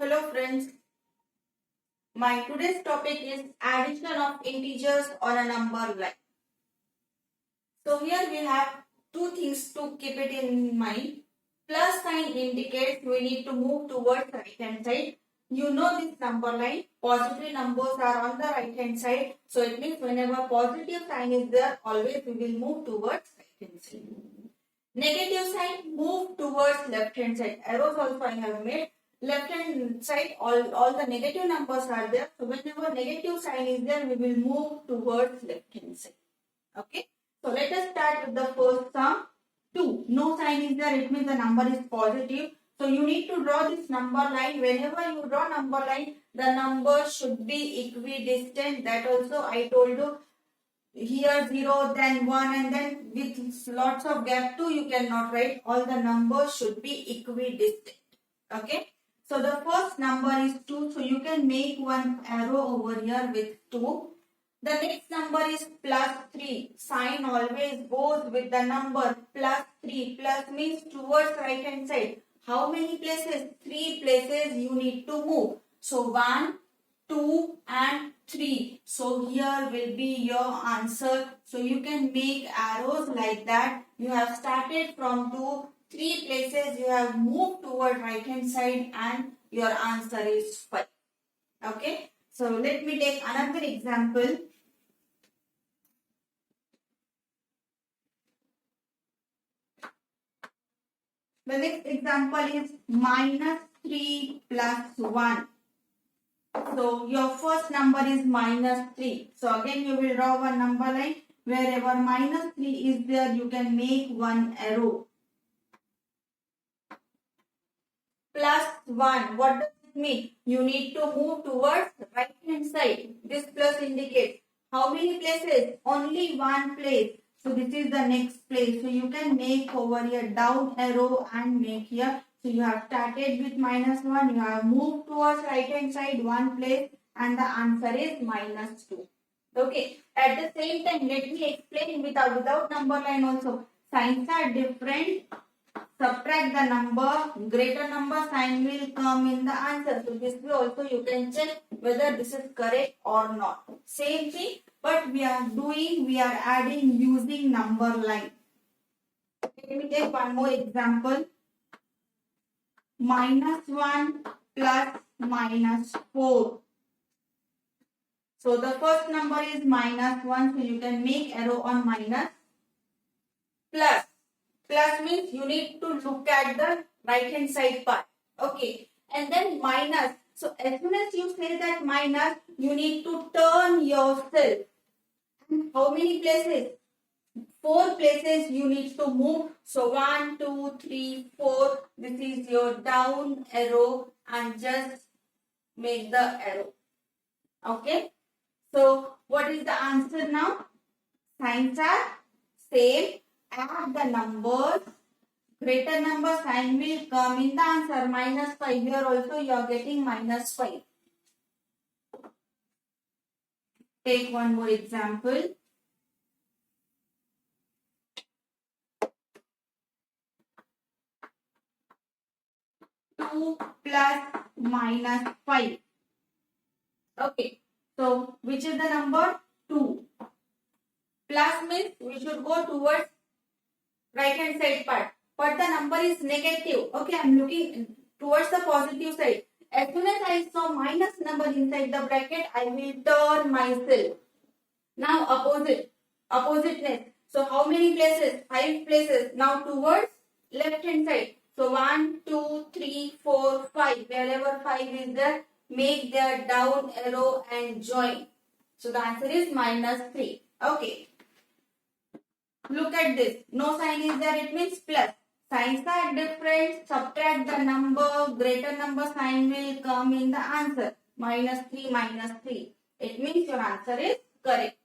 Hello friends, my today's topic is addition of integers on a number line. So here we have two things to keep it in mind. Plus sign indicates we need to move towards right hand side. You know this number line, positive numbers are on the right hand side. So it means whenever positive sign is there, always we will move towards right hand side. Negative sign, move towards left hand side. Arrows also I have made. Left hand side, all the negative numbers are there. So whenever negative sign is there, we will move towards left hand side. Okay. So let us start with the first sum. 2. No sign is there, it means the number is positive. So you need to draw this number line. Whenever you draw number line, the number should be equidistant. That also I told you. Here 0, then 1, and then with lots of gap 2, you cannot write. All the numbers should be equidistant. Okay. So the first number is 2. So you can make one arrow over here with 2. The next number is plus 3. Sign always goes with the number plus 3. Plus means towards right hand side. How many places? 3 places you need to move. So 1, 2 and 3. So here will be your answer. So you can make arrows like that. You have started from 2. 3 places you have moved toward right hand side and your answer is 5. Okay. So let me take another example. The next example is minus 3 plus 1. So your first number is minus 3. So again you will draw one number line. Wherever minus 3 is there, you can make one arrow. Plus 1. What does it mean? You need to move towards right hand side. This plus indicates how many places? Only one place. So this is the next place. So you can make over here down arrow and make here. So you have started with minus 1. You have moved towards right hand side one place and the answer is minus 2. Okay. At the same time, let me explain without number line also. Signs are different. Subtract the number, greater number sign will come in the answer. So this way also you can check whether this is correct or not. Same thing, but we are adding using number line. Let me take one more example. Minus 1 plus minus 4. So the first number is minus 1. So you can make arrow on minus. Plus. Plus means you need to look at the right hand side part. Okay. And then minus. So as soon as you say that minus, you need to turn yourself. How many places? 4 places you need to move. So 1, 2, 3, 4. This is your down arrow and just make the arrow. Okay. So what is the answer now? Signs are same. Add the numbers. Greater number sign will come in the answer. Minus 5. Here also you are getting minus 5. Take one more example. 2 plus minus 5. Okay. So which is the number? 2. Plus means we should go towards right hand side part. But the number is negative. Okay, I am looking towards the positive side. As soon as I saw minus number inside the bracket, I will turn myself. Now oppositeness. So how many places? 5 places. Now towards left hand side. So 1, 2, 3, 4, 5. Wherever 5 is there, make their down arrow and join. So the answer is minus 3. Okay. Look at this. No sign is there, it means plus. Signs are different. Subtract the number. Greater number sign will come in the answer. Minus 3, minus 3. It means your answer is correct.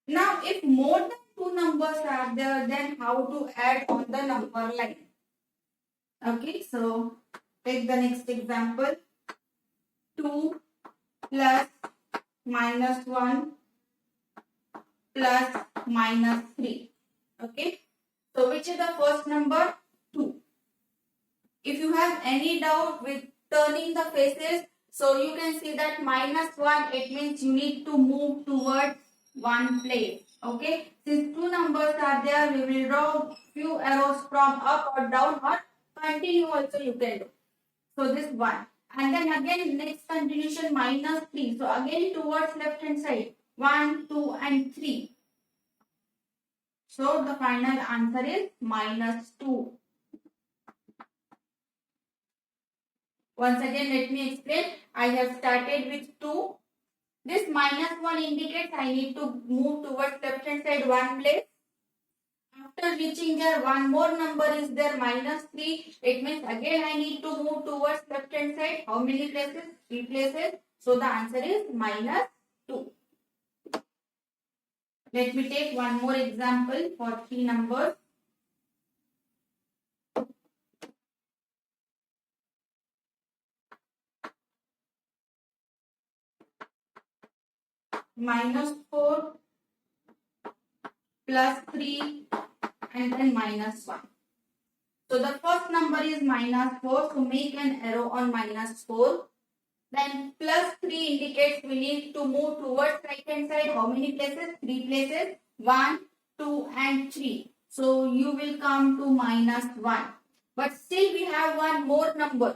Now, if more than 2 numbers are there, then how to add on the number line? Okay, so take the next example. 2 plus minus 1 plus minus 3. Okay. So which is the first number? 2. If you have any doubt with turning the faces, so you can see that -1, it means you need to move towards one place. Okay, since two numbers are there, we will draw few arrows from up or down or continue also you can do. So this one. And then again next continuation -3. So again towards left hand side. 1, 2 and 3. So the final answer is -2. Once again let me explain. I have started with 2. This -1 indicates I need to move towards left hand side one place. After reaching there, one more number is there, -3. It means again I need to move towards left hand side. How many places? 3 places. So the answer is -2. Let me take one more example for 3 numbers. -4 +3 and then -1. So the first number is -4. So make an arrow on -4. Then +3 indicates we need to move towards right hand side. How many places? 3 places. 1, 2 and 3. So you will come to -1. But still we have one more number.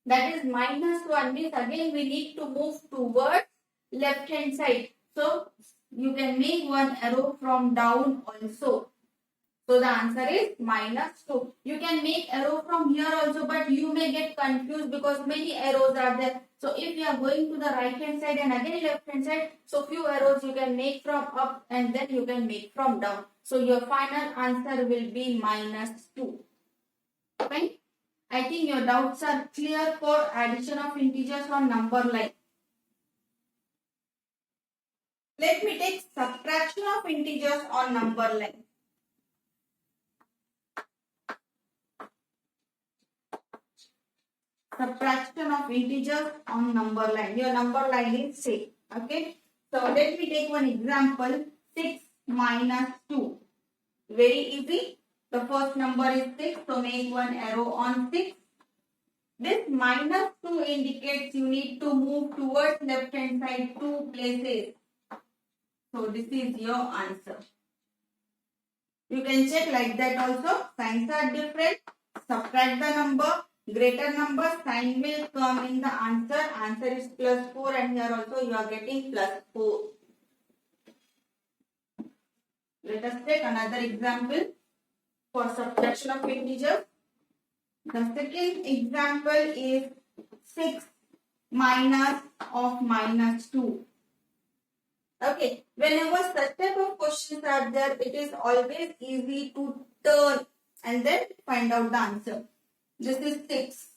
That is -1 means again we need to move towards left hand side. So you can make one arrow from down also. So the answer is -2. You can make arrow from here also, but you may get confused because many arrows are there. So if you are going to the right hand side and again left hand side, so few arrows you can make from up and then you can make from down. So your final answer will be -2. Fine. I think your doubts are clear for addition of integers on number line. Let me take subtraction of integers on number line. Subtraction of integers on number line. Your number line is same. Okay. So let me take one example. 6 minus 2. Very easy. The first number is 6. So make one arrow on 6. This -2 indicates you need to move towards left hand side 2 places. So this is your answer. You can check like that also. Signs are different. Subtract the number. Greater number sign will come in the answer. Answer is +4 and here also you are getting +4. Let us take another example for subtraction of integers. The second example is 6 minus of -2. Okay, whenever such type of questions are there, it is always easy to turn and then find out the answer. This is 6.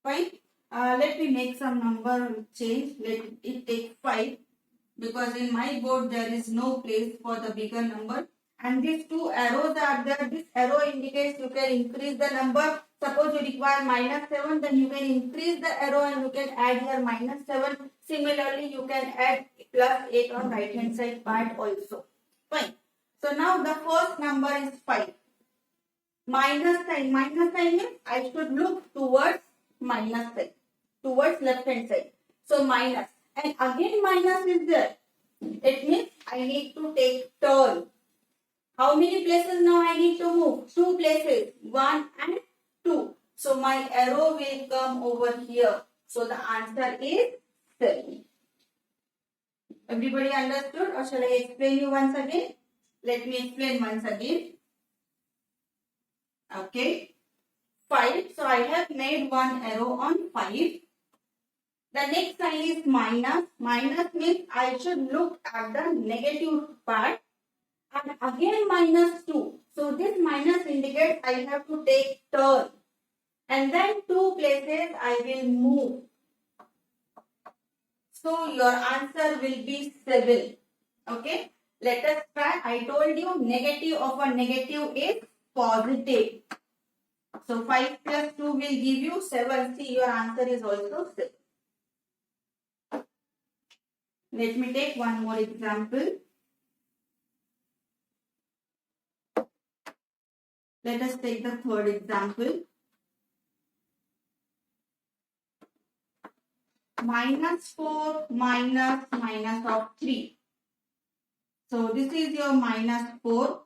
Fine. Let me make some number change. Let it take 5 because in my board there is no place for the bigger number. And these two arrows are there. This arrow indicates you can increase the number. Suppose you require -7, then you can increase the arrow and you can add here -7. Similarly, you can add +8 on right hand side part also. Fine. So now the first number is 5. Minus sign means I should look towards minus sign, towards left hand side. So minus, and again minus is there. It means I need to take turn. How many places now I need to move? 2 places, 1 and 2. So my arrow will come over here. So the answer is 7. Everybody understood, or shall I explain you once again? Let me explain once again. Okay, 5. So I have made one arrow on 5. The next sign is minus. Minus means I should look at the negative part. And again -2. So this minus indicates I have to take turn. And then 2 places I will move. So your answer will be 7. Okay. Let us try. I told you negative of a negative is positive. So 5 plus 2 will give you 7. See, your answer is also 7. Let me take one more example. Let us take the third example. -4 minus of 3. So this is your -4.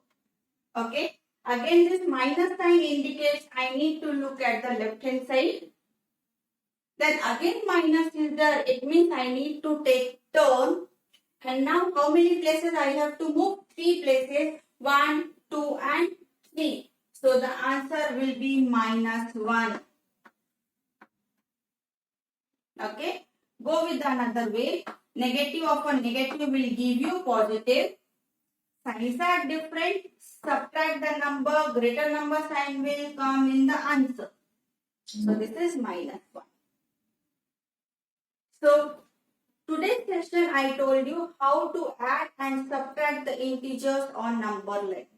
Okay. Again, this minus sign indicates I need to look at the left hand side. Then again minus is there. It means I need to take turn. And now how many places I have to move? 3 places. 1, 2 and 3. So the answer will be -1. Okay. Go with another way. Negative of a negative will give you positive. Signs are different. Subtract the number. Greater number sign will come in the answer. So this is -1. So today's session I told you how to add and subtract the integers on number line.